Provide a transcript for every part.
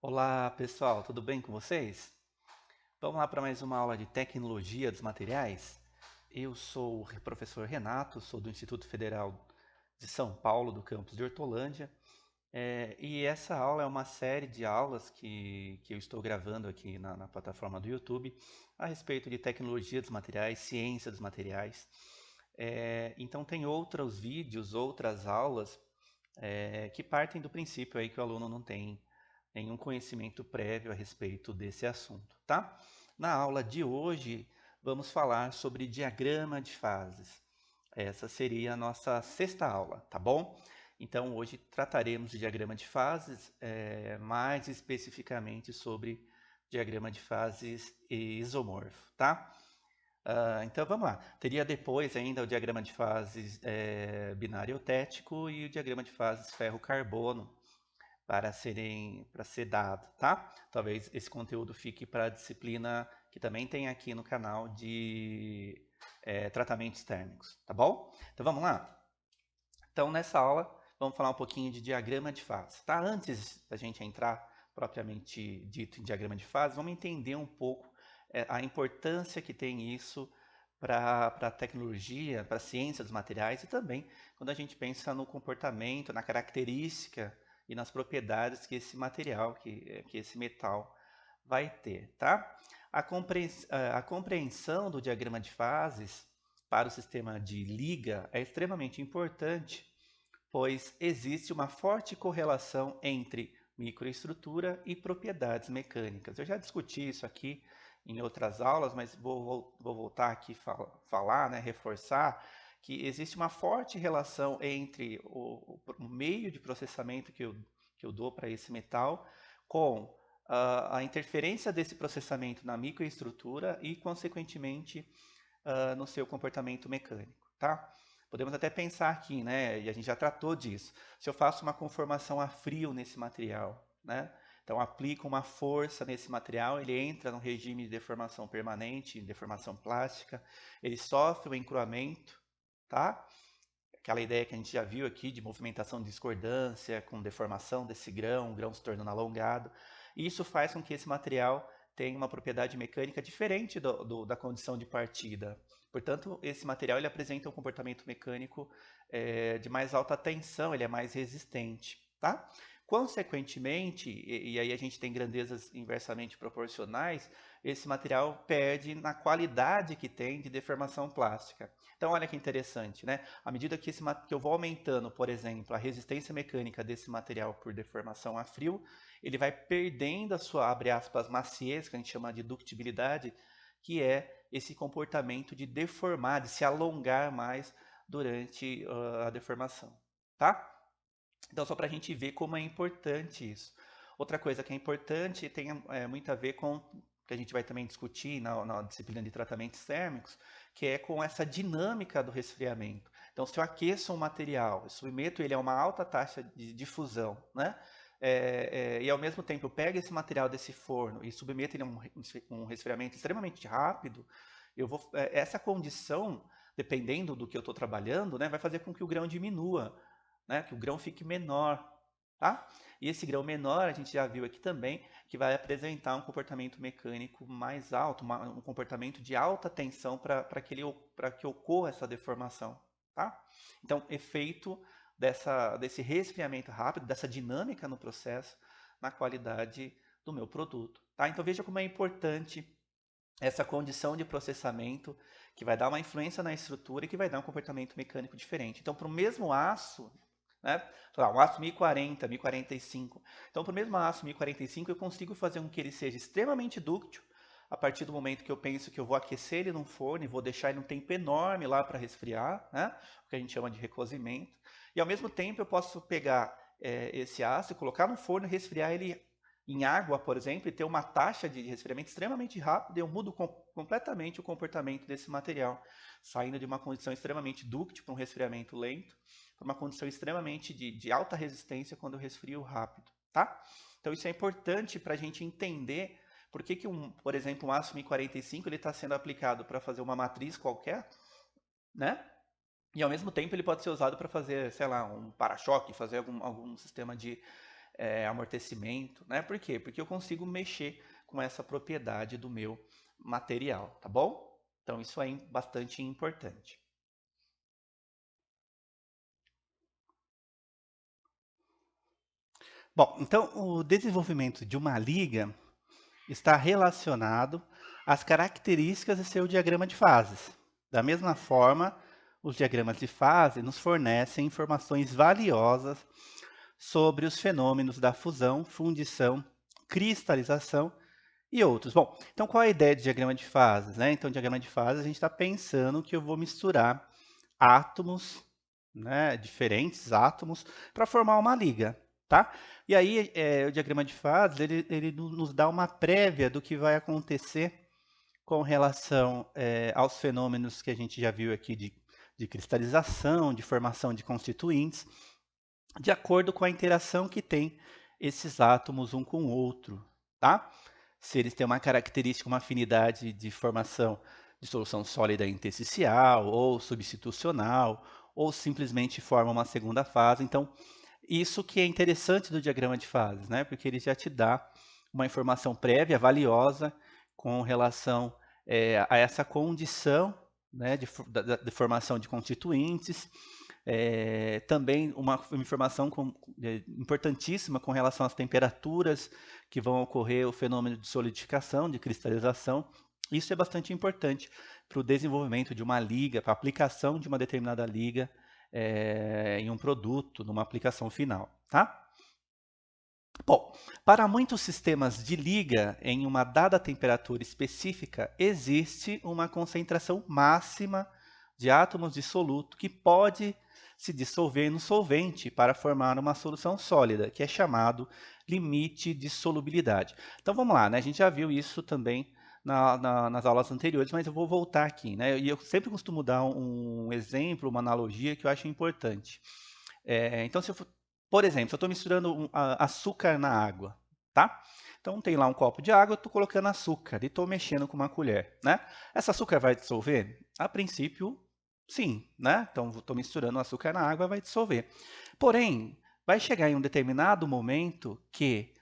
Olá pessoal, tudo bem com vocês? Vamos lá para mais uma aula de tecnologia dos materiais. Eu sou o professor Renato, sou do Instituto Federal de São Paulo, do campus de Hortolândia, e essa aula é uma série de aulas que eu estou gravando aqui na plataforma do YouTube a respeito de tecnologia dos materiais, ciência dos materiais. Então tem outros vídeos, outras aulas que partem do princípio aí que o aluno não tem nenhum conhecimento prévio a respeito desse assunto, tá? Na aula de hoje, vamos falar sobre diagrama de fases. Essa seria a nossa sexta aula, tá bom? Então, hoje trataremos de diagrama de fases, mais especificamente sobre diagrama de fases isomorfo, tá? Então vamos lá. Teria depois ainda o diagrama de fases binário eutético e o diagrama de fases ferro-carbono para ser dado, tá? Talvez esse conteúdo fique para a disciplina que também tem aqui no canal de tratamentos térmicos, tá bom? Então vamos lá? Então nessa aula vamos falar um pouquinho de diagrama de fase, tá? Antes da gente entrar propriamente dito em diagrama de fase, vamos entender um pouco a importância que tem isso para a tecnologia, para a ciência dos materiais e também quando a gente pensa no comportamento, na característica e nas propriedades que esse material, que esse metal vai ter, tá? A compreensão do diagrama de fases para o sistema de liga é extremamente importante, pois existe uma forte correlação entre microestrutura e propriedades mecânicas. Eu já discuti isso aqui em outras aulas, mas vou voltar aqui falar, né, reforçar que existe uma forte relação entre o meio de processamento que eu dou para esse metal com a interferência desse processamento na microestrutura e, consequentemente, no seu comportamento mecânico, tá? Podemos até pensar aqui, né, e a gente já tratou disso, se eu faço uma conformação a frio nesse material, né, então aplico uma força nesse material, ele entra no regime de deformação permanente, deformação plástica, ele sofre o encruamento, tá? Aquela ideia que a gente já viu aqui de movimentação de discordância, com deformação desse grão, o grão se tornando alongado. E isso faz com que esse material tenha uma propriedade mecânica diferente da condição de partida. Portanto, esse material ele apresenta um comportamento mecânico de mais alta tensão, ele é mais resistente. Tá? Consequentemente, e aí a gente tem grandezas inversamente proporcionais, esse material perde na qualidade que tem de deformação plástica. Então, olha que interessante, né? À medida que eu vou aumentando, por exemplo, a resistência mecânica desse material por deformação a frio, ele vai perdendo a sua, abre aspas, maciez, que a gente chama de ductibilidade, que é esse comportamento de deformar, de se alongar mais durante a deformação, tá? Então, só para a gente ver como é importante isso. Outra coisa que é importante tem muito a ver com que a gente vai também discutir na disciplina de tratamentos térmicos, que é com essa dinâmica do resfriamento. Então, se eu aqueço um material, eu submeto ele a uma alta taxa de difusão, né? E ao mesmo tempo eu pego esse material desse forno e submeto ele a um resfriamento extremamente rápido, essa condição, dependendo do que eu estou trabalhando, né, vai fazer com que o grão diminua, né, que o grão fique menor, tá? E esse grão menor, a gente já viu aqui também, que vai apresentar um comportamento mecânico mais alto, um comportamento de alta tensão para que ocorra essa deformação, tá? Então, efeito desse resfriamento rápido, dessa dinâmica no processo, na qualidade do meu produto, tá? Então, veja como é importante essa condição de processamento que vai dar uma influência na estrutura e que vai dar um comportamento mecânico diferente. Então, para o mesmo aço, né, sei lá, um aço 1040, 1045. Então, para o mesmo aço 1045, eu consigo fazer com que ele seja extremamente dúctil a partir do momento que eu penso que eu vou aquecer ele num forno e vou deixar ele um tempo enorme lá para resfriar, né, o que a gente chama de recozimento. E ao mesmo tempo eu posso pegar esse aço, colocar no forno e resfriar ele em água, por exemplo, e ter uma taxa de resfriamento extremamente rápida, eu mudo completamente o comportamento desse material, saindo de uma condição extremamente dúctil para um resfriamento lento, para uma condição extremamente de alta resistência quando eu resfrio rápido, tá? Então isso é importante para a gente entender por que, por exemplo, um aço 1045 ele está sendo aplicado para fazer uma matriz qualquer, né? E ao mesmo tempo ele pode ser usado para fazer, sei lá, um para-choque, fazer algum sistema amortecimento, né? Por quê? Porque eu consigo mexer com essa propriedade do meu material, tá bom? Então isso é bastante importante. Bom, então o desenvolvimento de uma liga está relacionado às características do seu diagrama de fases. Da mesma forma, os diagramas de fase nos fornecem informações valiosas sobre os fenômenos da fusão, fundição, cristalização e outros. Bom, então qual é a ideia de diagrama de fases, né? Então, diagrama de fases, a gente está pensando que eu vou misturar átomos, né, diferentes átomos, para formar uma liga, tá? E aí, o diagrama de fases, ele nos dá uma prévia do que vai acontecer com relação aos fenômenos que a gente já viu aqui de cristalização, de formação de constituintes, de acordo com a interação que tem esses átomos um com o outro, tá? Se eles têm uma característica, uma afinidade de formação de solução sólida intersticial ou substitucional, ou simplesmente formam uma segunda fase. Então, isso que é interessante do diagrama de fases, né? Porque ele já te dá uma informação prévia, valiosa, com relação a essa condição, né, de formação de constituintes. Também uma informação importantíssima com relação às temperaturas que vão ocorrer o fenômeno de solidificação, de cristalização. Isso é bastante importante para o desenvolvimento de uma liga, para a aplicação de uma determinada liga em um produto, numa aplicação final, tá? Bom, para muitos sistemas de liga, em uma dada temperatura específica, existe uma concentração máxima de átomos de soluto que pode se dissolver no solvente para formar uma solução sólida, que é chamado limite de solubilidade. Então vamos lá, né? A gente já viu isso também nas aulas anteriores, mas eu vou voltar aqui, né? E eu sempre costumo dar um exemplo, uma analogia que eu acho importante. Então, por exemplo, se eu estou misturando açúcar na água, tá? Então tem lá um copo de água, eu estou colocando açúcar e estou mexendo com uma colher, né? Essa açúcar vai dissolver? A princípio, sim, né? Então estou misturando o açúcar na água, vai dissolver. Porém, vai chegar em um determinado momento que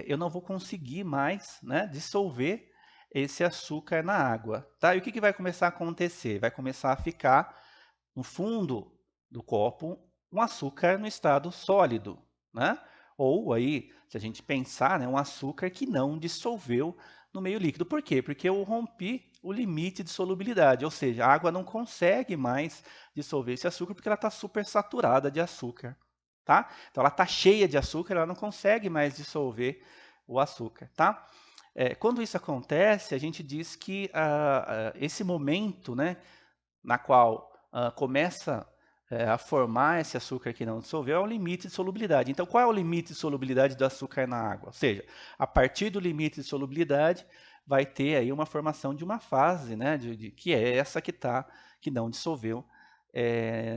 eu não vou conseguir mais, né, dissolver esse açúcar na água, tá? E o que vai começar a acontecer? Vai começar a ficar no fundo do copo um açúcar no estado sólido, né? Ou aí, se a gente pensar, né, um açúcar que não dissolveu no meio líquido. Por quê? Porque eu rompi o limite de solubilidade, ou seja, a água não consegue mais dissolver esse açúcar porque ela está super saturada de açúcar, tá? Então ela está cheia de açúcar, ela não consegue mais dissolver o açúcar, tá? Quando isso acontece, a gente diz que esse momento, né, na qual começa a formar esse açúcar que não dissolveu, é o limite de solubilidade. Então, qual é o limite de solubilidade do açúcar na água? Ou seja, a partir do limite de solubilidade, vai ter aí uma formação de uma fase, né, que é essa que não dissolveu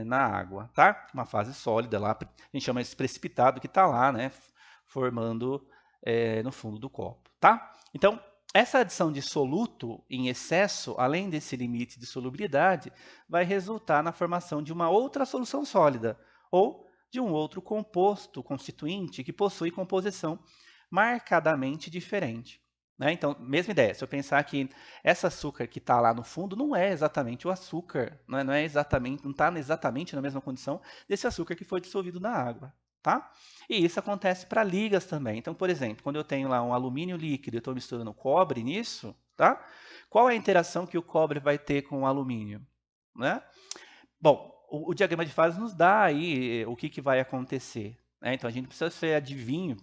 na água, tá? Uma fase sólida lá, a gente chama esse precipitado que está lá, né, formando no fundo do copo, tá? Então, essa adição de soluto em excesso, além desse limite de solubilidade, vai resultar na formação de uma outra solução sólida ou de um outro composto constituinte que possui composição marcadamente diferente, né? Então, mesma ideia, se eu pensar que esse açúcar que está lá no fundo não é exatamente o açúcar, não está exatamente na mesma condição desse açúcar que foi dissolvido na água, tá? E isso acontece para ligas também. Então, por exemplo, quando eu tenho lá um alumínio líquido e estou misturando cobre nisso, tá? Qual é a interação que o cobre vai ter com o alumínio, né? Bom, o diagrama de fases nos dá aí o que vai acontecer, né? Então, a gente precisa ser adivinho,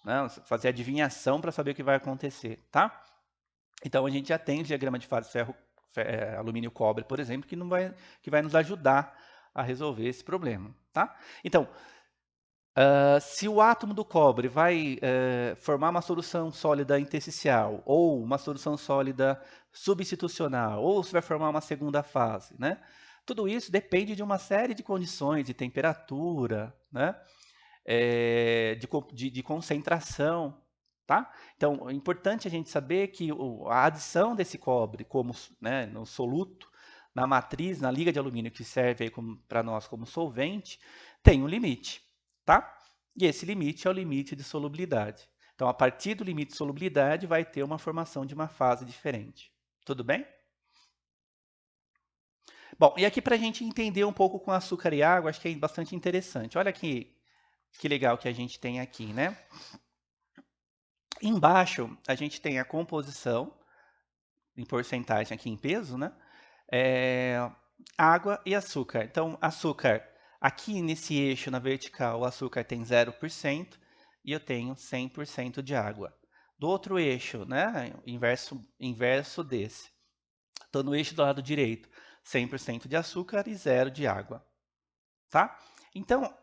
né? Fazer adivinhação para saber o que vai acontecer, tá? Então, a gente já tem o diagrama de fases alumínio cobre, por exemplo, que vai nos ajudar a resolver esse problema, tá? Então, se o átomo do cobre vai formar uma solução sólida intersticial, ou uma solução sólida substitucional, ou se vai formar uma segunda fase, né? Tudo isso depende de uma série de condições, de temperatura, né? De concentração, tá? Então, é importante a gente saber que a adição desse cobre como, né, no soluto, na matriz, na liga de alumínio que serve para nós como solvente, tem um limite, tá? E esse limite é o limite de solubilidade. Então, a partir do limite de solubilidade, vai ter uma formação de uma fase diferente. Tudo bem? Bom, e aqui para a gente entender um pouco com açúcar e água, acho que é bastante interessante. Olha que legal que a gente tem aqui, né? Embaixo, a gente tem a composição, em porcentagem aqui em peso, né? Água e açúcar. Então, açúcar, aqui nesse eixo na vertical, o açúcar tem 0% e eu tenho 100% de água. Do outro eixo, né? Inverso desse. Estou no eixo do lado direito, 100% de açúcar e 0 de água. Tá? Então,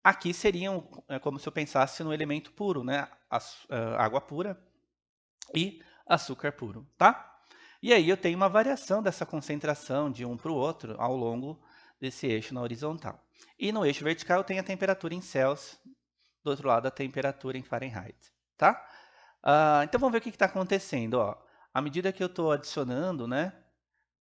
aqui seriam como se eu pensasse no elemento puro, né? Água pura e açúcar puro, tá? E aí eu tenho uma variação dessa concentração de um para o outro ao longo desse eixo na horizontal. E no eixo vertical eu tenho a temperatura em Celsius, do outro lado a temperatura em Fahrenheit, tá? Então vamos ver o que está acontecendo, ó. À medida que eu estou adicionando, né?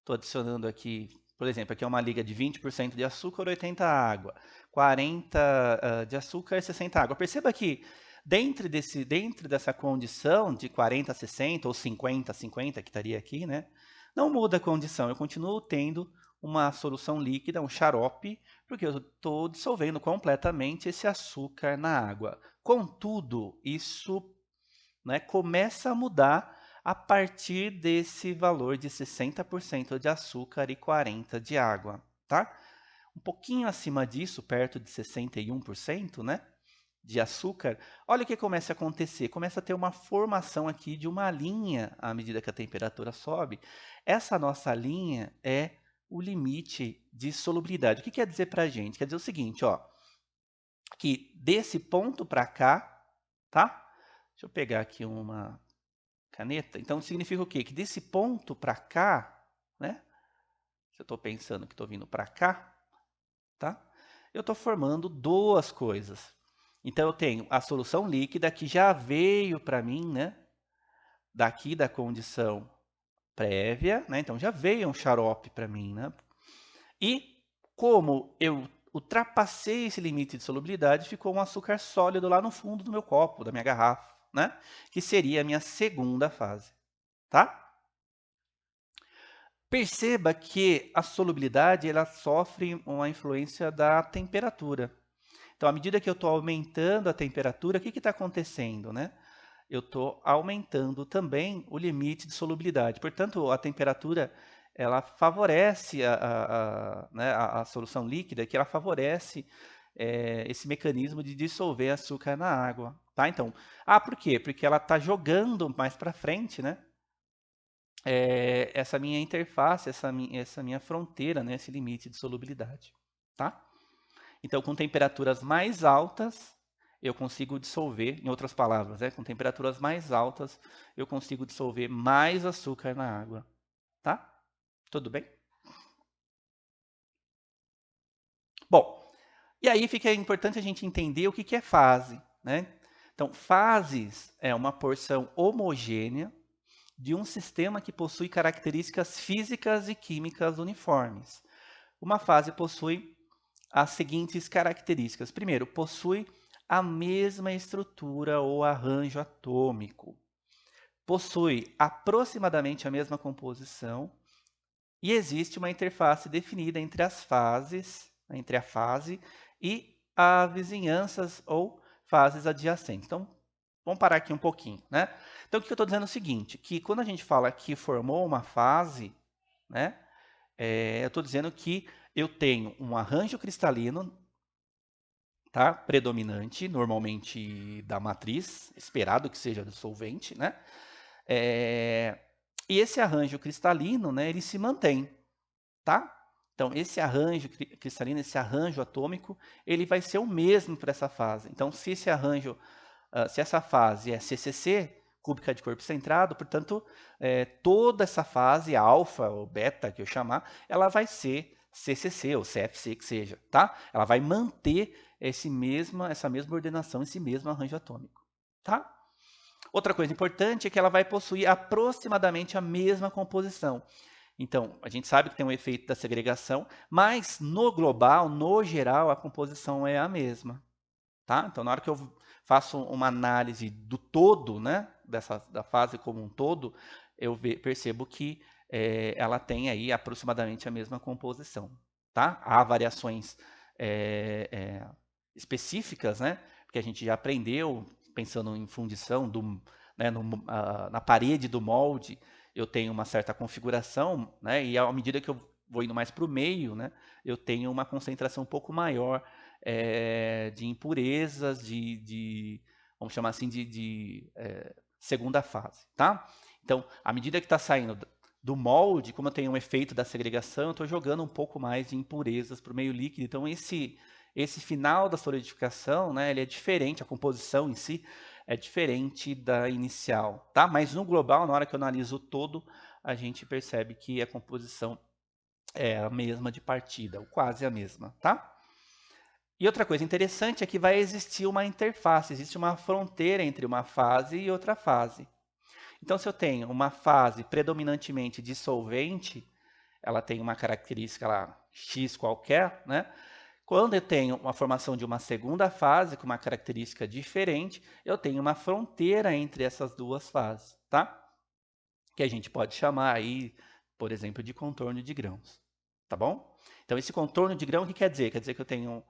Estou adicionando aqui, por exemplo, aqui é uma liga de 20% de açúcar, 80 água, 40 de açúcar e 60 água. Perceba que dentro dessa condição de 40 a 60 ou 50 a 50 que estaria aqui, né? Não muda a condição, eu continuo tendo uma solução líquida, um xarope, porque eu estou dissolvendo completamente esse açúcar na água. Contudo, isso, né, começa a mudar a partir desse valor de 60% de açúcar e 40% de água, tá? Um pouquinho acima disso, perto de 61%, né, de açúcar, olha o que começa a acontecer. Começa a ter uma formação aqui de uma linha à medida que a temperatura sobe. Essa nossa linha é o limite de solubilidade. O que quer dizer para a gente? Quer dizer o seguinte, ó, que desse ponto para cá, tá? Deixa eu pegar aqui uma caneta. Então, significa o quê? Que desse ponto para cá, né? Se eu estou pensando que estou vindo para cá, tá? Eu estou formando duas coisas. Então, eu tenho a solução líquida que já veio para mim, né? Daqui da condição prévia, né? Então, já veio um xarope para mim, né? E como eu ultrapassei esse limite de solubilidade, ficou um açúcar sólido lá no fundo do meu copo, da minha garrafa, né? Que seria a minha segunda fase, tá? Perceba que a solubilidade ela sofre uma influência da temperatura. Então, à medida que eu estou aumentando a temperatura, o que está acontecendo, né? Eu estou aumentando também o limite de solubilidade. Portanto, a temperatura ela favorece né, a solução líquida, que ela favorece esse mecanismo de dissolver açúcar na água. Tá? Então, por quê? Porque ela está jogando mais para frente, né? Essa minha interface, essa minha fronteira, né, esse limite de solubilidade. Tá? Então, com temperaturas mais altas, eu consigo dissolver, em outras palavras, com temperaturas mais altas, eu consigo dissolver mais açúcar na água. Tá? Tudo bem? Bom, e aí fica importante a gente entender o que é fase. Né? Então, fases é uma porção homogênea de um sistema que possui características físicas e químicas uniformes. Uma fase possui as seguintes características. Primeiro, possui a mesma estrutura ou arranjo atômico. Possui aproximadamente a mesma composição e existe uma interface definida entre as fases, entre a fase e as vizinhanças ou fases adjacentes. Então, vamos parar aqui um pouquinho, né? Então, o que eu estou dizendo é o seguinte, que quando a gente fala que formou uma fase, né? Eu estou dizendo que eu tenho um arranjo cristalino, tá? Predominante, normalmente da matriz, esperado que seja do solvente, né? E esse arranjo cristalino, né, ele se mantém, tá? Então, esse arranjo cristalino, esse arranjo atômico, ele vai ser o mesmo para essa fase. Então, se essa fase é CCC, cúbica de corpo centrado, portanto, toda essa fase, alfa ou beta, que eu chamar, ela vai ser CCC ou CFC, que seja, tá? Ela vai manter essa mesma ordenação, esse mesmo arranjo atômico, tá? Outra coisa importante é que ela vai possuir aproximadamente a mesma composição. Então, a gente sabe que tem um efeito da segregação, mas no global, no geral, a composição é a mesma. Tá? Então, na hora que eu faço uma análise do todo, né, da fase como um todo, eu percebo que ela tem aí aproximadamente a mesma composição. Tá? Há variações específicas, né, porque a gente já aprendeu, pensando em fundição, né, na parede do molde, eu tenho uma certa configuração, né, e à medida que eu vou indo mais para o meio, né, eu tenho uma concentração um pouco maior de impurezas, vamos chamar assim, de segunda fase, tá? Então, à medida que está saindo do molde, como eu tenho um efeito da segregação, eu estou jogando um pouco mais de impurezas para o meio líquido. Então, esse final da solidificação, né, ele é diferente, a composição em si é diferente da inicial, tá? Mas no global, na hora que eu analiso o todo, a gente percebe que a composição é a mesma de partida, ou quase a mesma, tá? E outra coisa interessante é que vai existir uma interface, existe uma fronteira entre uma fase e outra fase. Então, se eu tenho uma fase predominantemente dissolvente, ela tem uma característica lá, X qualquer, né? Quando eu tenho uma formação de uma segunda fase com uma característica diferente, eu tenho uma fronteira entre essas duas fases, tá? Que a gente pode chamar aí, por exemplo, de contorno de grãos, tá bom? Então, esse contorno de grão, o que quer dizer? Quer dizer que eu tenho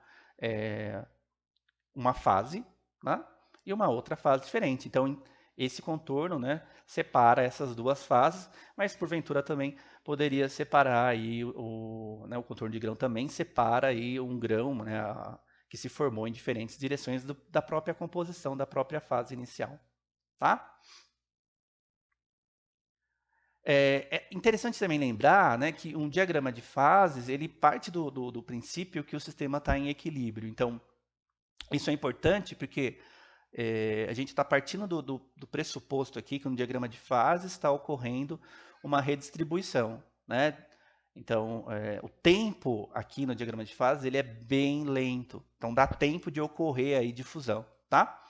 uma fase, né, e uma outra fase diferente. Então, esse contorno, né, separa essas duas fases, mas porventura também poderia separar aí né, o contorno de grão também separa aí um grão, né, que se formou em diferentes direções da própria composição, da própria fase inicial, tá? É interessante também lembrar, né, que um diagrama de fases ele parte do princípio que o sistema está em equilíbrio. Então, isso é importante porque a gente está partindo do pressuposto aqui que no diagrama de fases está ocorrendo uma redistribuição, né? Então, o tempo aqui no diagrama de fases ele é bem lento, então dá tempo de ocorrer aí difusão, tá?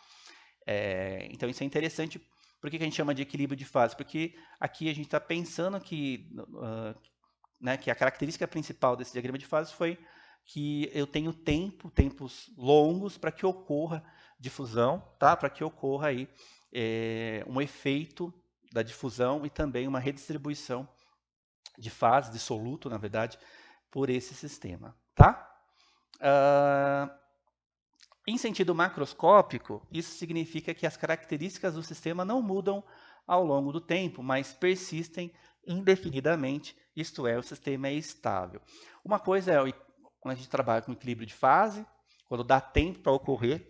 Então isso é interessante. Por que a gente chama de equilíbrio de fases? Porque aqui a gente está pensando né, que a característica principal desse diagrama de fases foi que eu tenho tempos longos para que ocorra difusão, tá? Para que ocorra aí um efeito da difusão e também uma redistribuição de fase, de soluto, na verdade, por esse sistema, tá? Em sentido macroscópico, isso significa que as características do sistema não mudam ao longo do tempo, mas persistem indefinidamente, isto é, o sistema é estável. Uma coisa é quando a gente trabalha com equilíbrio de fase, quando dá tempo para ocorrer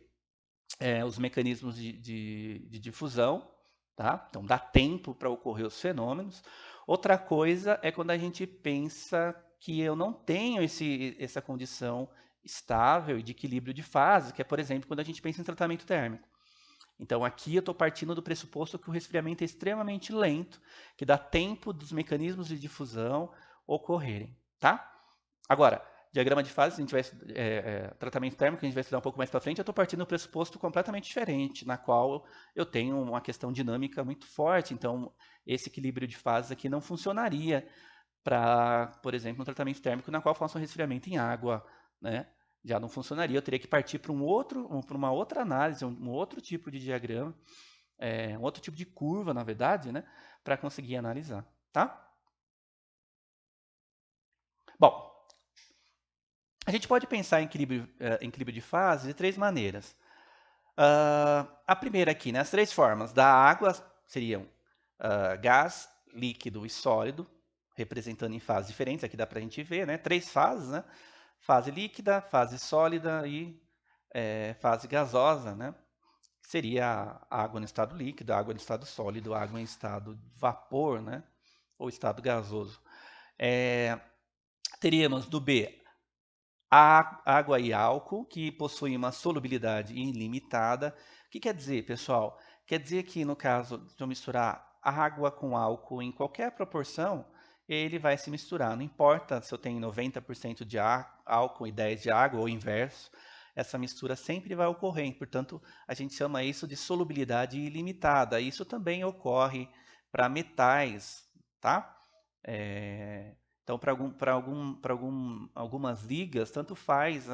os mecanismos de difusão, tá? Então dá tempo para ocorrer os fenômenos. Outra coisa é quando a gente pensa que eu não tenho essa condição estável e de equilíbrio de fase, que é, por exemplo, quando a gente pensa em tratamento térmico. Então aqui eu estou partindo do pressuposto que o resfriamento é extremamente lento, que dá tempo dos mecanismos de difusão ocorrerem, tá? Agora, diagrama de fases, a gente vai, tratamento térmico, que a gente vai estudar um pouco mais para frente, eu estou partindo do pressuposto completamente diferente, na qual eu tenho uma questão dinâmica muito forte, então esse equilíbrio de fases aqui não funcionaria para, por exemplo, um tratamento térmico na qual eu faço um resfriamento em água, né? Já não funcionaria, eu teria que partir para para uma outra análise, um outro tipo de diagrama, um outro tipo de curva, na verdade, né? Para conseguir analisar, tá? Bom, a gente pode pensar em equilíbrio de fases de três maneiras. A primeira aqui, né, as três formas da água seriam gás, líquido e sólido, representando em fases diferentes. Aqui dá para a gente ver, né, três fases, né? Fase líquida, fase sólida e fase gasosa, né? Seria a água no estado líquido, a água no estado sólido, a água em estado vapor, né? Ou estado gasoso. Teríamos do B água e álcool, que possuem uma solubilidade ilimitada. O que quer dizer, pessoal? Quer dizer que, no caso de eu misturar água com álcool em qualquer proporção, ele vai se misturar. Não importa se eu tenho 90% de álcool e 10% de água, ou o inverso, essa mistura sempre vai ocorrer. Portanto, a gente chama isso de solubilidade ilimitada. Isso também ocorre para metais, tá? Então, para algumas ligas, tanto faz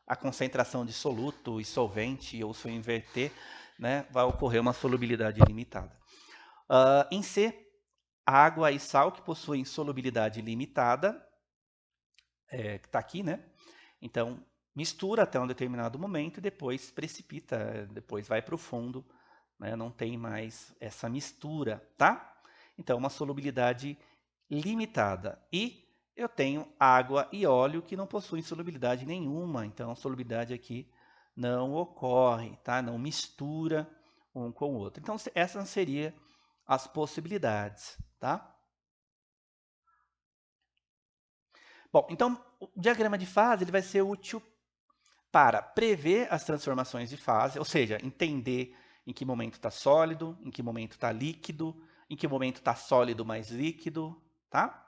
a concentração de soluto e solvente, ou se eu inverter, né, vai ocorrer uma solubilidade limitada. Em C, água e sal que possuem solubilidade limitada, que está aqui, né? Então, mistura até um determinado momento e depois precipita, depois vai para o fundo, né? Não tem mais essa mistura, tá? Então, uma solubilidade limitada. E eu tenho água e óleo que não possuem solubilidade nenhuma, então a solubilidade aqui não ocorre, tá? Não mistura um com o outro. Então, essas seriam as possibilidades, tá? Bom, então o diagrama de fase ele vai ser útil para prever as transformações de fase, ou seja, entender em que momento está sólido, em que momento está líquido, em que momento está sólido mais líquido, tá?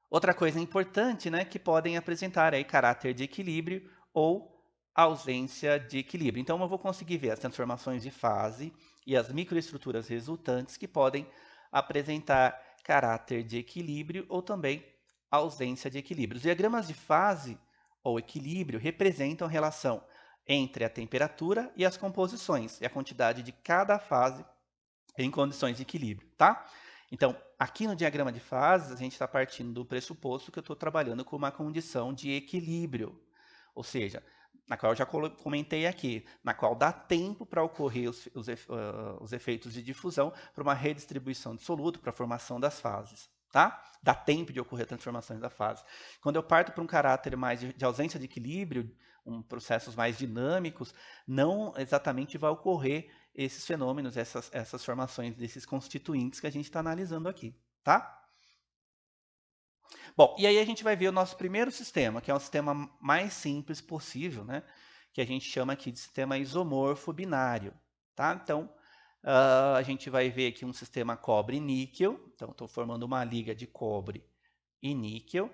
Outra coisa importante, né, que podem apresentar aí caráter de equilíbrio ou ausência de equilíbrio. Então eu vou conseguir ver as transformações de fase e as microestruturas resultantes que podem apresentar caráter de equilíbrio ou também ausência de equilíbrio. Os diagramas de fase ou equilíbrio representam a relação entre a temperatura e as composições e a quantidade de cada fase em condições de equilíbrio, tá? Então, aqui no diagrama de fases, a gente está partindo do pressuposto que eu estou trabalhando com uma condição de equilíbrio, ou seja, na qual eu já comentei aqui, na qual dá tempo para ocorrer os efeitos de difusão para uma redistribuição de soluto, para a formação das fases. Tá? Dá tempo de ocorrer transformações da fase. Quando eu parto para um caráter mais de ausência de equilíbrio, processos mais dinâmicos, não exatamente vai ocorrer esses fenômenos, essas formações desses constituintes que a gente está analisando aqui, tá? Bom, e aí a gente vai ver o nosso primeiro sistema, que é o sistema mais simples possível, né? Que a gente chama aqui de sistema isomorfo binário, tá? Então, a gente vai ver aqui um sistema cobre-níquel, então estou formando uma liga de cobre e níquel.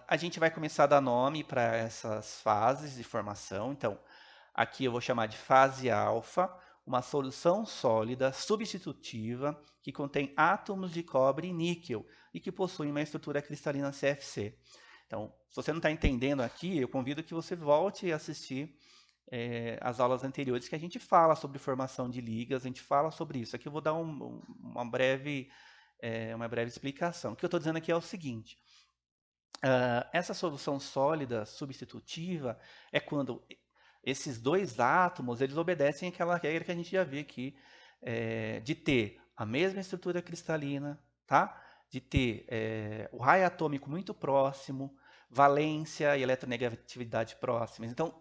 A gente vai começar a dar nome para essas fases de formação, então aqui eu vou chamar de fase alfa, uma solução sólida substitutiva que contém átomos de cobre e níquel e que possui uma estrutura cristalina CFC. Então, se você não está entendendo aqui, eu convido que você volte a assistir as aulas anteriores que a gente fala sobre formação de ligas, a gente fala sobre isso. Aqui eu vou dar uma breve explicação. O que eu estou dizendo aqui é o seguinte, essa solução sólida substitutiva é quando esses dois átomos, eles obedecem àquela regra que a gente já viu aqui, de ter a mesma estrutura cristalina, tá? De ter o raio atômico muito próximo, valência e eletronegatividade próximas. Então,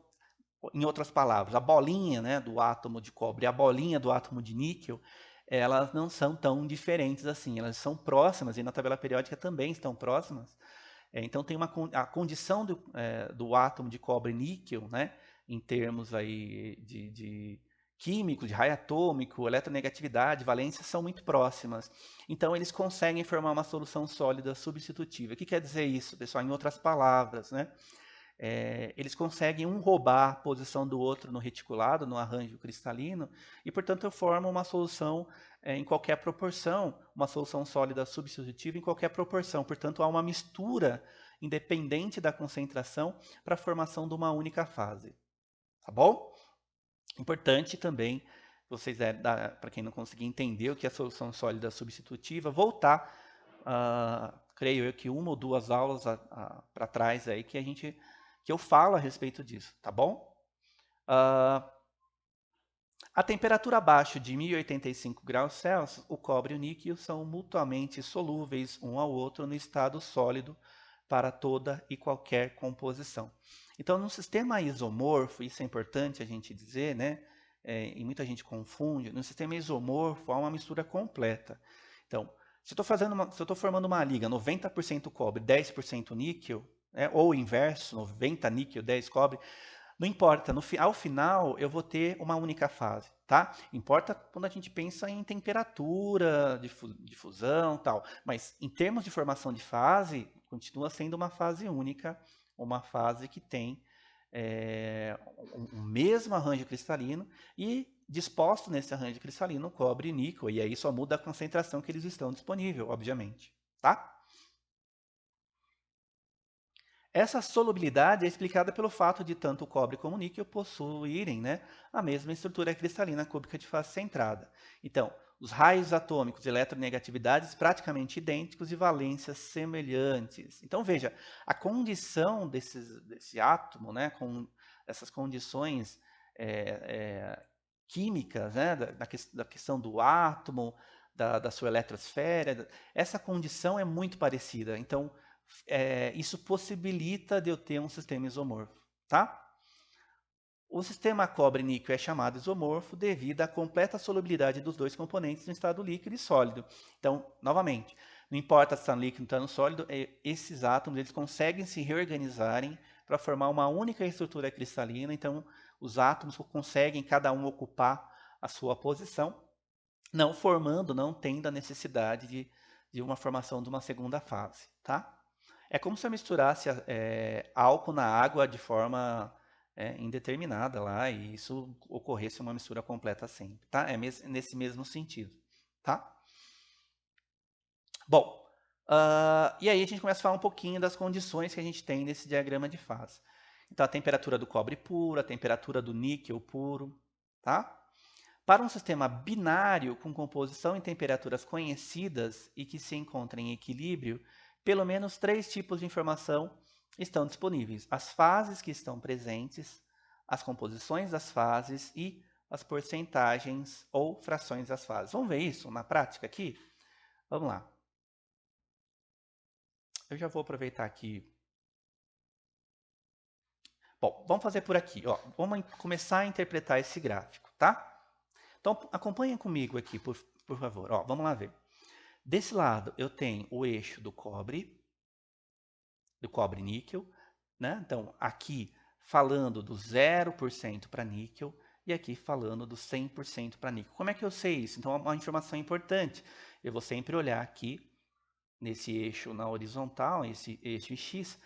em outras palavras, a bolinha, né, do átomo de cobre e a bolinha do átomo de níquel, elas não são tão diferentes assim, elas são próximas e na tabela periódica também estão próximas. Então tem a condição do átomo de cobre-níquel, né, em termos aí de químicos, de raio atômico, eletronegatividade, valência, são muito próximas. Então eles conseguem formar uma solução sólida substitutiva. O que quer dizer isso, pessoal? Em outras palavras, né? Eles conseguem roubar a posição do outro no reticulado, no arranjo cristalino, e portanto eu formo uma solução em qualquer proporção, uma solução sólida substitutiva em qualquer proporção. Portanto, há uma mistura independente da concentração para a formação de uma única fase. Tá bom? Importante também, vocês para quem não conseguir entender o que é solução sólida substitutiva, voltar, creio eu que uma ou duas aulas para trás aí que eu falo a respeito disso, tá bom? A temperatura abaixo de 1085 graus Celsius, o cobre e o níquel são mutuamente solúveis um ao outro no estado sólido para toda e qualquer composição. Então, no sistema isomorfo, isso é importante a gente dizer, né? E muita gente confunde, no sistema isomorfo há uma mistura completa. Então, se eu estou formando uma liga 90% cobre, 10% níquel, né, ou o inverso, 90 níquel, 10 cobre, não importa, ao final eu vou ter uma única fase, tá? Importa quando a gente pensa em temperatura, difusão e tal, mas em termos de formação de fase, continua sendo uma fase única, uma fase que tem um mesmo arranjo cristalino e disposto nesse arranjo cristalino cobre e níquel, e aí só muda a concentração que eles estão disponível, obviamente, tá? Essa solubilidade é explicada pelo fato de tanto o cobre como o níquel possuírem, né, a mesma estrutura cristalina cúbica de fase centrada. Então, os raios atômicos, eletronegatividades praticamente idênticos e valências semelhantes. Então, veja, a condição desse átomo, né, com essas condições químicas, né, da questão do átomo, da sua eletrosfera, essa condição é muito parecida. Então, isso possibilita de eu ter um sistema isomorfo, tá? O sistema cobre-níquel é chamado isomorfo devido à completa solubilidade dos dois componentes no estado líquido e sólido. Então, novamente, não importa se está no líquido ou está no sólido, esses átomos eles conseguem se reorganizarem para formar uma única estrutura cristalina. Então, os átomos conseguem cada um ocupar a sua posição, não tendo a necessidade de uma formação de uma segunda fase, tá? É como se eu misturasse álcool na água de forma indeterminada lá e isso ocorresse uma mistura completa sempre, tá? É nesse mesmo sentido, tá? Bom, e aí a gente começa a falar um pouquinho das condições que a gente tem nesse diagrama de fase. Então, a temperatura do cobre puro, a temperatura do níquel puro, tá? Para um sistema binário com composição em temperaturas conhecidas e que se encontra em equilíbrio, pelo menos 3 tipos de informação estão disponíveis: as fases que estão presentes, as composições das fases e as porcentagens ou frações das fases. Vamos ver isso na prática aqui? Vamos lá. Eu já vou aproveitar aqui. Bom, vamos fazer por aqui. Ó. Vamos começar a interpretar esse gráfico, tá? Então, acompanhem comigo aqui, por favor. Ó, vamos lá ver. Desse lado, eu tenho o eixo do cobre-níquel, né? Então, aqui falando do 0% para níquel e aqui falando do 100% para níquel. Como é que eu sei isso? Então, é uma informação importante. Eu vou sempre olhar aqui nesse eixo na horizontal, esse eixo X,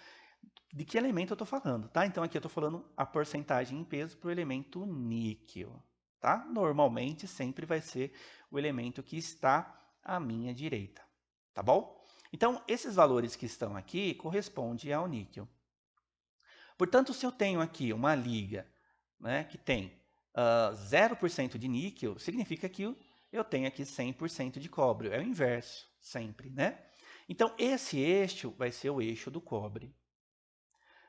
de que elemento eu estou falando, tá? Então, aqui eu estou falando a porcentagem em peso para o elemento níquel, tá? Normalmente, sempre vai ser o elemento que está à minha direita, tá bom? Então, esses valores que estão aqui correspondem ao níquel. Portanto, se eu tenho aqui uma liga, né, que tem 0% de níquel, significa que eu tenho aqui 100% de cobre. É o inverso, sempre, né? Então, esse eixo vai ser o eixo do cobre.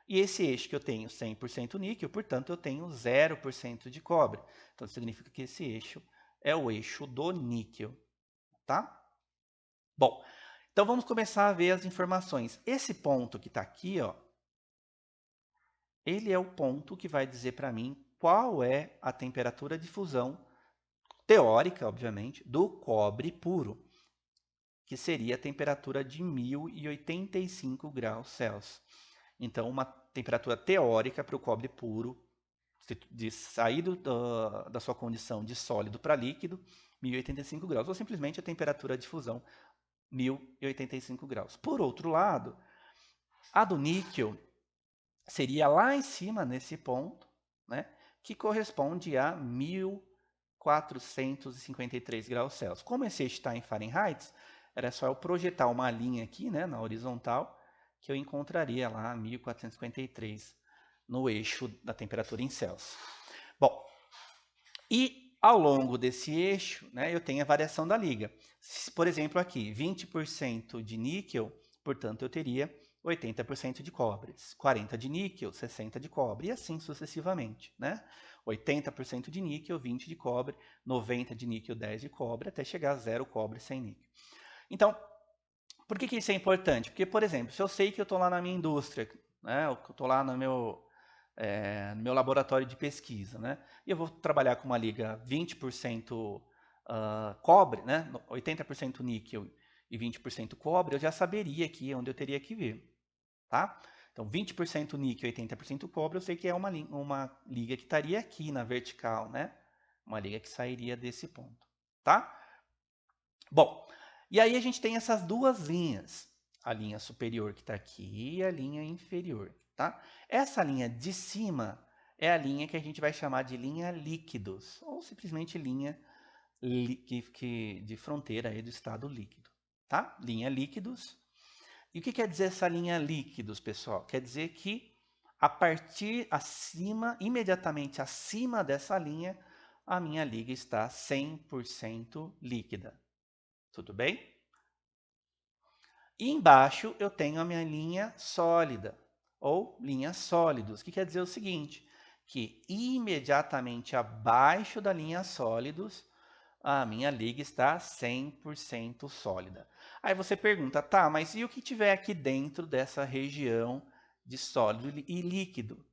E esse eixo que eu tenho 100% níquel, portanto, eu tenho 0% de cobre. Então, significa que esse eixo é o eixo do níquel, tá? Bom, então vamos começar a ver as informações. Esse ponto que está aqui, ó, ele é o ponto que vai dizer para mim qual é a temperatura de fusão teórica, obviamente, do cobre puro, que seria a temperatura de 1085 graus Celsius. Então, uma temperatura teórica para o cobre puro, de sair da sua condição de sólido para líquido, 1085 graus, ou simplesmente a temperatura de fusão, 1085 graus. Por outro lado, a do níquel seria lá em cima, nesse ponto, né, que corresponde a 1453 graus Celsius. Como esse eixo está em Fahrenheit, era só eu projetar uma linha aqui, né, na horizontal, que eu encontraria lá 1453 no eixo da temperatura em Celsius. Bom, e ao longo desse eixo, né, eu tenho a variação da liga. Por exemplo, aqui, 20% de níquel, portanto, eu teria 80% de cobre, 40% de níquel, 60% de cobre, e assim sucessivamente, né? 80% de níquel, 20% de cobre, 90% de níquel, 10% de cobre, até chegar a 0 cobre sem níquel. Então, por que isso é importante? Porque, por exemplo, se eu sei que eu estou lá na minha indústria, né, eu estou lá no meu laboratório de pesquisa, né, e eu vou trabalhar com uma liga 20% cobre, né, 80% níquel e 20% cobre, eu já saberia aqui onde eu teria que vir, tá? Então, 20% níquel e 80% cobre, eu sei que é uma liga que estaria aqui na vertical, né? Uma liga que sairia desse ponto, tá? Bom, e aí a gente tem essas duas linhas, a linha superior que está aqui e a linha inferior, tá? Essa linha de cima é a linha que a gente vai chamar de linha líquidos, ou simplesmente linha de fronteira aí do estado líquido, tá? Linha líquidos. E o que quer dizer essa linha líquidos, pessoal? Quer dizer que a partir acima, imediatamente acima dessa linha, a minha liga está 100% líquida. Tudo bem? E embaixo eu tenho a minha linha sólida, ou linha sólidos, que quer dizer o seguinte, que imediatamente abaixo da linha sólidos, a minha liga está 100% sólida. Aí você pergunta, tá, mas e o que tiver aqui dentro dessa região de sólido e líquido?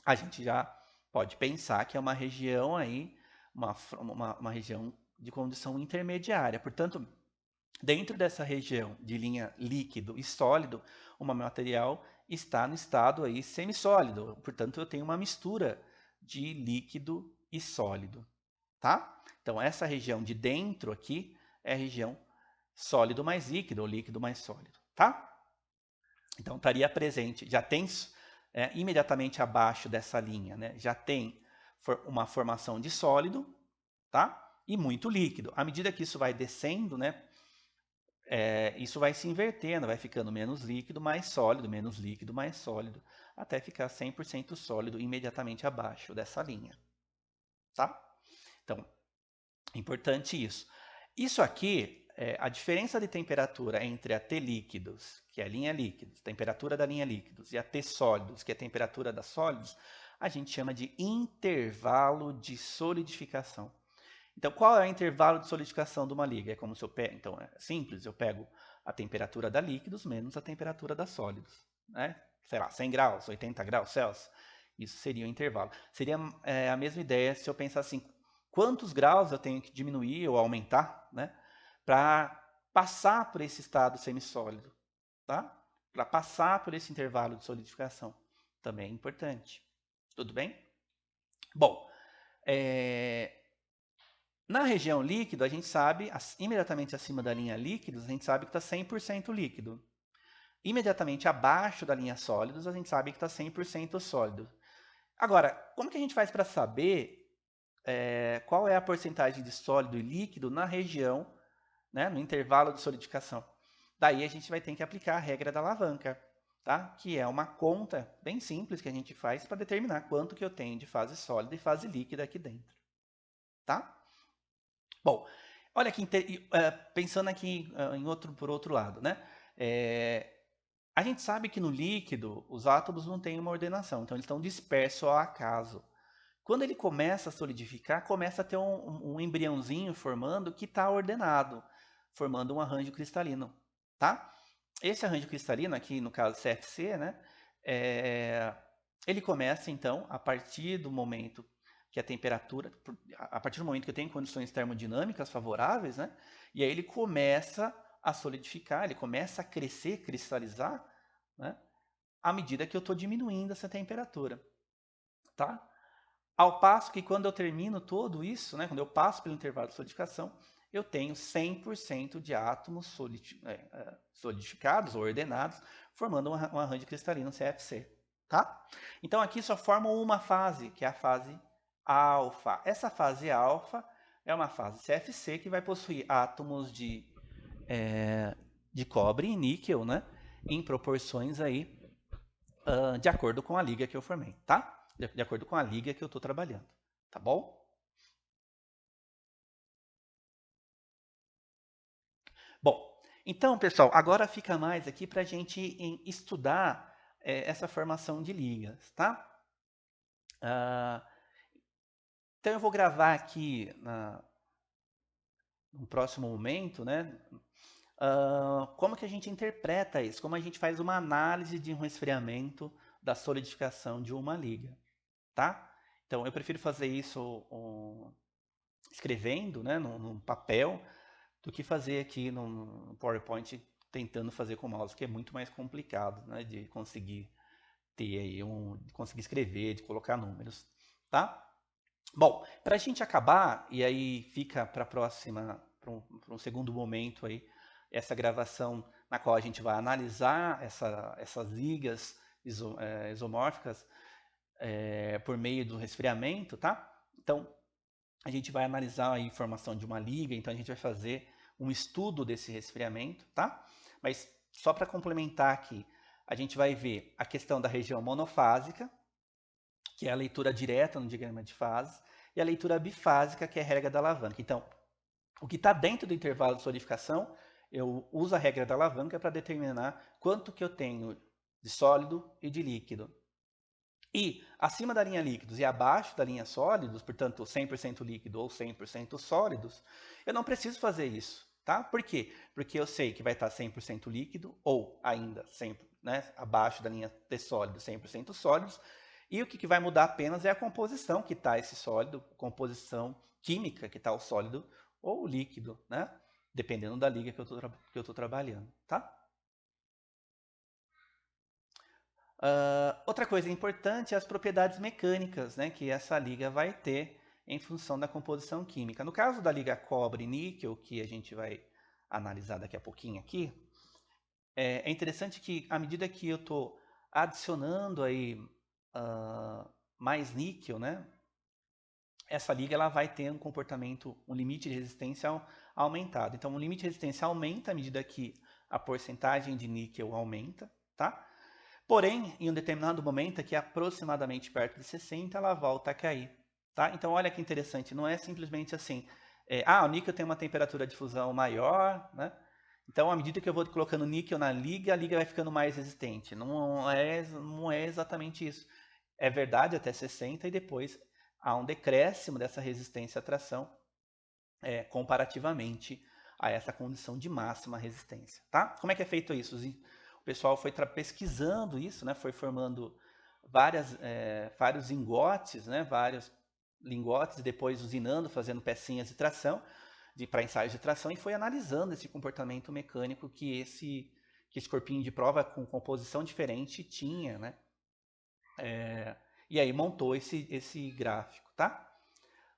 A gente já pode pensar que é uma região aí, uma região de condição intermediária. Portanto, dentro dessa região de linha líquido e sólido, o meu material está no estado aí semissólido. Portanto, eu tenho uma mistura de líquido e sólido, tá? Então, essa região de dentro aqui é a região sólido mais líquido ou líquido mais sólido, tá? Então, estaria presente, já tem imediatamente abaixo dessa linha, né? Já tem uma formação de sólido, tá? E muito líquido. À medida que isso vai descendo, né? Isso vai se invertendo, vai ficando menos líquido, mais sólido, menos líquido, mais sólido, até ficar 100% sólido imediatamente abaixo dessa linha, tá? Então, é importante isso. Isso aqui, a diferença de temperatura entre a T líquidos, que é a linha líquidos, temperatura da linha líquidos, e a T sólidos, que é a temperatura da sólidos, a gente chama de intervalo de solidificação. Então, qual é o intervalo de solidificação de uma liga? É como se eu pego, então é simples, eu pego a temperatura da líquidos menos a temperatura da sólidos, né? Sei lá, 100 graus, 80 graus Celsius, isso seria o intervalo. Seria a mesma ideia se eu pensar assim, quantos graus eu tenho que diminuir ou aumentar, né? Para passar por esse estado semissólido, tá? Para passar por esse intervalo de solidificação. Também é importante. Tudo bem? Bom, na região líquido, a gente sabe, imediatamente acima da linha líquidos, a gente sabe que está 100% líquido. Imediatamente abaixo da linha sólidos, a gente sabe que está 100% sólido. Agora, como que a gente faz para saber qual é a porcentagem de sólido e líquido na região, né, no intervalo de solidificação? Daí a gente vai ter que aplicar a regra da alavanca, tá? Que é uma conta bem simples que a gente faz para determinar quanto que eu tenho de fase sólida e fase líquida aqui dentro, tá? Bom, olha aqui, pensando aqui por outro lado, né? A gente sabe que no líquido os átomos não têm uma ordenação, então eles estão dispersos ao acaso. Quando ele começa a solidificar, começa a ter um embriãozinho formando que está ordenado, formando um arranjo cristalino, tá? Esse arranjo cristalino, aqui no caso CFC, né? Ele começa então a partir do momento que a temperatura, a partir do momento que eu tenho condições termodinâmicas favoráveis, né? E aí ele começa a solidificar, ele começa a crescer, cristalizar, né? À medida que eu estou diminuindo essa temperatura, tá? Ao passo que quando eu termino tudo isso, né? Quando eu passo pelo intervalo de solidificação, eu tenho 100% de átomos solidificados ou ordenados, formando um arranjo cristalino CFC, tá? Então aqui só forma uma fase, que é a fase alfa. Essa fase alfa é uma fase CFC que vai possuir átomos de cobre e níquel, né? Em proporções aí de acordo com a liga que eu formei, tá? De acordo com a liga que eu estou trabalhando, tá bom? Bom, então, pessoal, agora fica mais aqui para a gente estudar essa formação de ligas, tá? Então, eu vou gravar aqui no próximo momento, né? Como que a gente interpreta isso? Como a gente faz uma análise de um resfriamento da solidificação de uma liga, tá? Então, eu prefiro fazer isso escrevendo, né, num papel, do que fazer aqui no PowerPoint tentando fazer com o mouse, que é muito mais complicado, né, de conseguir ter aí de conseguir escrever, de colocar números, tá? Bom, para a gente acabar, e aí fica para a próxima, para um segundo momento aí, essa gravação na qual a gente vai analisar essas ligas isomórficas por meio do resfriamento, tá? Então, a gente vai analisar a informação de uma liga, então a gente vai fazer um estudo desse resfriamento, tá? Mas só para complementar aqui, a gente vai ver a questão da região monofásica, que é a leitura direta no diagrama de fases, e a leitura bifásica, que é a regra da alavanca. Então, o que está dentro do intervalo de solidificação, eu uso a regra da alavanca para determinar quanto que eu tenho de sólido e de líquido. E acima da linha líquidos e abaixo da linha sólidos, portanto 100% líquido ou 100% sólidos, eu não preciso fazer isso, tá? Por quê? Porque eu sei que vai estar 100% líquido ou ainda sempre, né, abaixo da linha de sólido, 100% sólidos, e o que vai mudar apenas é a composição que está esse sólido, composição química que está o sólido ou o líquido, né? Dependendo da liga que eu estou trabalhando, tá? Outra coisa importante é as propriedades mecânicas, né, que essa liga vai ter em função da composição química. No caso da liga cobre-níquel, que a gente vai analisar daqui a pouquinho aqui, é interessante que à medida que eu estou adicionando aí mais níquel, né, essa liga ela vai ter um comportamento, um limite de resistência aumentado. Então, o limite de resistência aumenta à medida que a porcentagem de níquel aumenta, tá? Porém, em um determinado momento, que é aproximadamente perto de 60, ela volta a cair. Tá? Então, olha que interessante, não é simplesmente assim, o níquel tem uma temperatura de fusão maior, né? Então, à medida que eu vou colocando níquel na liga, a liga vai ficando mais resistente. Não é exatamente isso. É verdade até 60 e depois há um decréscimo dessa resistência à tração comparativamente a essa condição de máxima resistência. Tá? Como é que é feito isso? O pessoal foi pesquisando isso, né? Foi formando vários lingotes, né? Vários lingotes, e depois usinando, fazendo pecinhas de tração, para ensaios de tração, e foi analisando esse comportamento mecânico que esse corpinho de prova com composição diferente tinha, né? E aí montou esse gráfico, tá?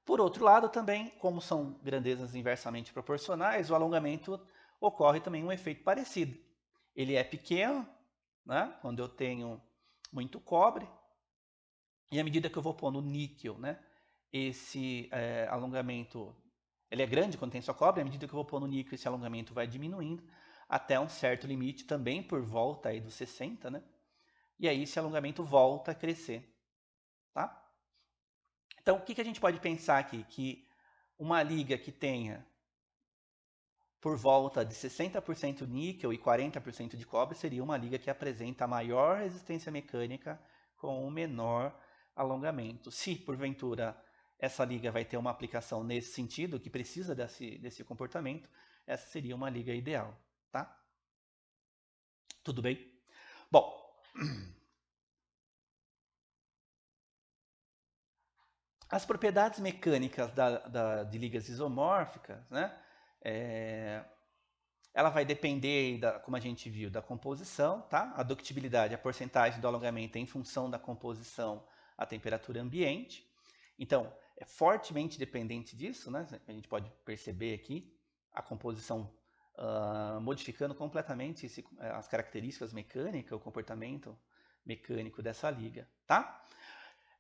Por outro lado, também, como são grandezas inversamente proporcionais, o alongamento ocorre também um efeito parecido. Ele é pequeno, né, quando eu tenho muito cobre, e à medida que eu vou pondo níquel, né, esse alongamento ele é grande quando tem só cobre, à medida que eu vou pondo níquel, esse alongamento vai diminuindo até um certo limite, também por volta aí dos 60, né, e aí esse alongamento volta a crescer. Tá? Então, o que a gente pode pensar aqui? Que uma liga que tenha por volta de 60% níquel e 40% de cobre seria uma liga que apresenta maior resistência mecânica com o menor alongamento. Se, porventura, essa liga vai ter uma aplicação nesse sentido, que precisa desse comportamento, essa seria uma liga ideal. Tá? Tudo bem? Bom, as propriedades mecânicas de ligas isomórficas, né? Ela vai depender, como a gente viu, da composição, tá? A ductibilidade, a porcentagem do alongamento é em função da composição à temperatura ambiente. Então, é fortemente dependente disso, né? A gente pode perceber aqui a composição modificando completamente as características mecânicas, o comportamento mecânico dessa liga, tá?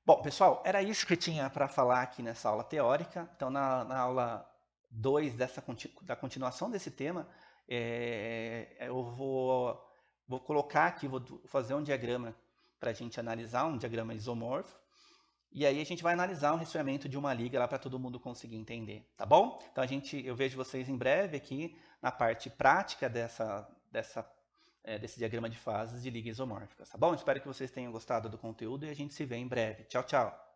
Bom, pessoal, era isso que eu tinha para falar aqui nessa aula teórica. Então, na aula 2 da continuação desse tema, eu vou colocar aqui, vou fazer um diagrama para a gente analisar, um diagrama isomorfo, e aí a gente vai analisar um resfriamento de uma liga lá para todo mundo conseguir entender, tá bom? Então eu vejo vocês em breve aqui na parte prática desse diagrama de fases de ligas isomórficas, tá bom? Espero que vocês tenham gostado do conteúdo e a gente se vê em breve. Tchau, tchau!